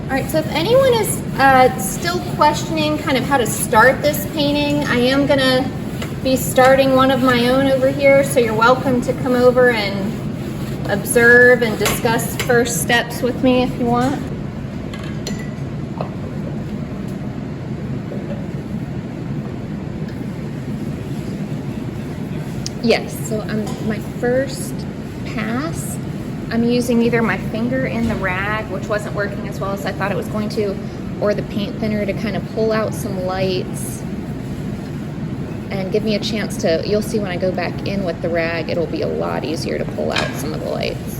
All right, so if anyone is still questioning kind of how to start this painting, I am gonna be starting one of my own over here, so you're welcome to come over and observe and discuss first steps with me if you want. Yes, so my first pass, I'm using either my finger in the rag, which wasn't working as well as I thought it was going to, or the paint thinner to kind of pull out some lights and give me a chance to, you'll see when I go back in with the rag, it'll be a lot easier to pull out some of the lights.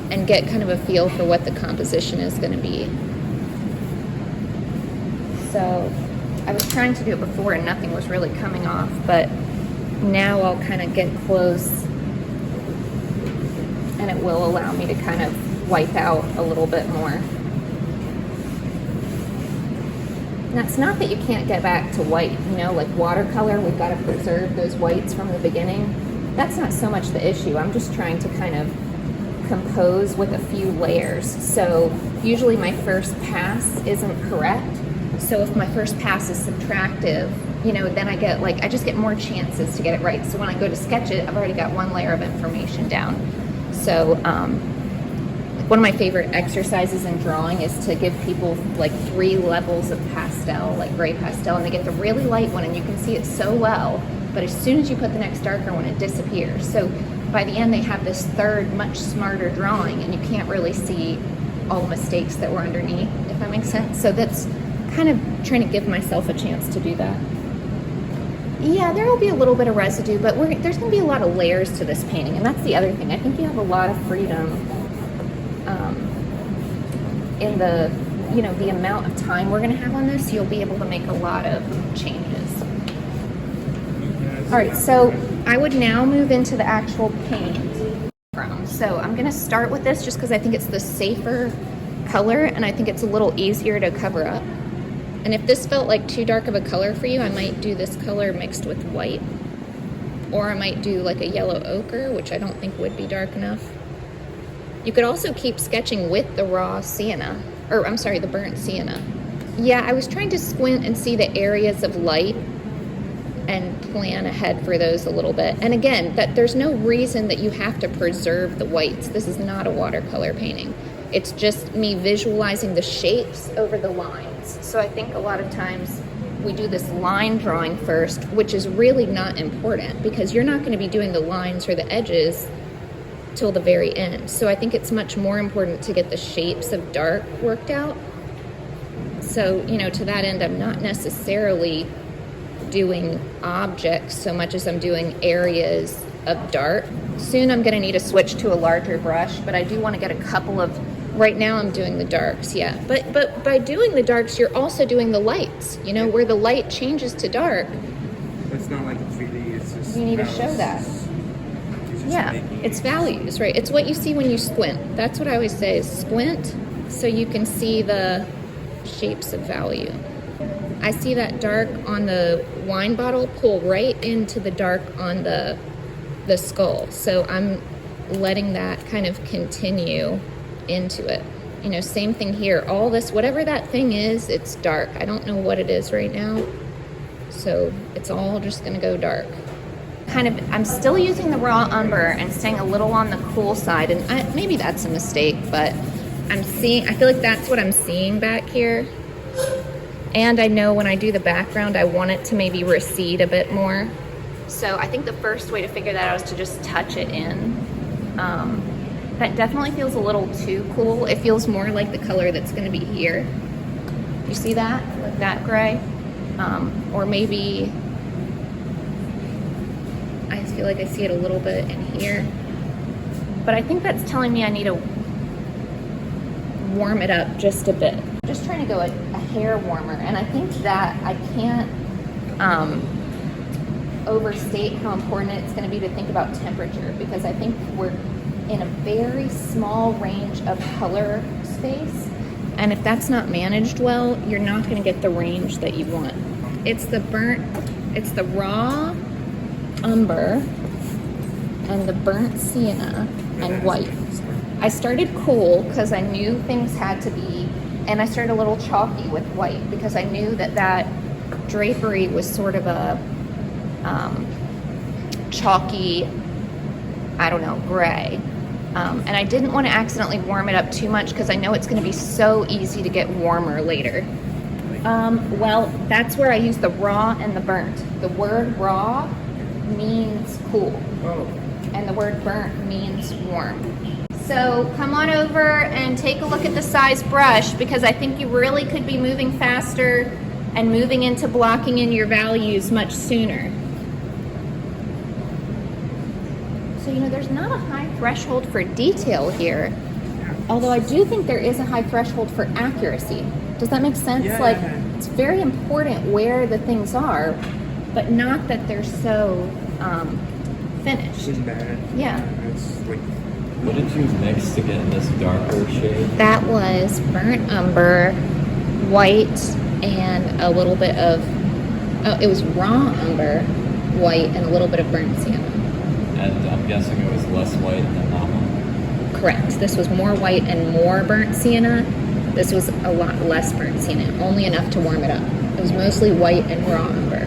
And get kind of a feel for what the composition is going to be. So I was trying to do it before and nothing was really coming off, but now I'll kind of get close and it will allow me to kind of wipe out a little bit more. Now, it's not that you can't get back to white, you know, like watercolor, we've got to preserve those whites from the beginning. That's not so much the issue. I'm just trying to kind of compose with a few layers. So usually my first pass isn't correct. So if my first pass is subtractive, you know, then I just get more chances to get it right. So when I go to sketch it, I've already got one layer of information down. So one of my favorite exercises in drawing is to give people like 3 levels of pastel, like gray pastel, and they get the really light one and you can see it so well, but as soon as you put the next darker one, it disappears. So by the end, they have this third, much smarter drawing and you can't really see all the mistakes that were underneath, if that makes sense. So that's kind of trying to give myself a chance to do that. Yeah, there will be a little bit of residue, but there's going to be a lot of layers to this painting, and that's the other thing. I think you have a lot of freedom in the, you know, the amount of time we're going to have on this. You'll be able to make a lot of changes. All right, so I would now move into the actual paint. So I'm going to start with this just because I think it's the safer color, and I think it's a little easier to cover up. And if this felt like too dark of a color for you, I might do this color mixed with white. Or I might do like a yellow ochre, which I don't think would be dark enough. You could also keep sketching with the raw sienna, or I'm sorry, the burnt sienna. Yeah, I was trying to squint and see the areas of light and plan ahead for those a little bit. And again, that there's no reason that you have to preserve the whites. This is not a watercolor painting. It's just me visualizing the shapes over the lines. So I think a lot of times we do this line drawing first, which is really not important because you're not going to be doing the lines or the edges till the very end. So I think it's much more important to get the shapes of dark worked out. So, you know, to that end, I'm not necessarily doing objects so much as I'm doing areas of dark. Soon I'm going to need to switch to a larger brush, but I do want to get a couple of, right now I'm doing the darks, yeah. But by doing the darks, you're also doing the lights, you know, where the light changes to dark. It's not like a 3D, it's just... You need to show that. Yeah, it's values, right? It's what you see when you squint. That's what I always say is squint so you can see the shapes of value. I see that dark on the wine bottle pull right into the dark on the skull. So I'm letting that kind of continue into it. You know, same thing here. All this, whatever that thing is, it's dark. I don't know what it is right now. So it's all just gonna go dark. I'm still using the raw umber and staying a little on the cool side, and maybe that's a mistake, but I feel like that's what I'm seeing back here. And I know when I do the background, I want it to maybe recede a bit more. So I think the first way to figure that out is to just touch it in. That definitely feels a little too cool. It feels more like the color that's gonna be here. You see that, like that gray? Or maybe, I feel like I see it a little bit in here. But I think that's telling me I need to warm it up just a bit. I'm just trying to go a hair warmer, and I think that I can't overstate how important it's going to be to think about temperature, because I think we're in a very small range of color space, and if that's not managed well, you're not going to get the range that you want. It's the raw umber and the burnt sienna and white. I started cool because I knew things had to be, and I started a little chalky with white because I knew that that drapery was sort of a chalky, I don't know, gray. And I didn't want to accidentally warm it up too much because I know it's going to be so easy to get warmer later. Well, that's where I use the raw and the burnt. The word raw means cool, Oh, and the word burnt means warm. So come on over and take a look at the size brush because I think you really could be moving faster and moving into blocking in your values much sooner. So, there's not a high threshold for detail here, although I do think there is a high threshold for accuracy. Does that make sense? Yeah, Like, yeah. it's very important where the things are, but not that they're so finished. isn't bad. Yeah. It's like, What did you mix to get this darker shade? That was burnt umber, white, and a little bit of, it was raw umber, white, and a little bit of burnt sienna. And I'm guessing it was less white than that one. Correct. This was more white and more burnt sienna. This was a lot less burnt sienna, only enough to warm it up. It was mostly white and raw umber.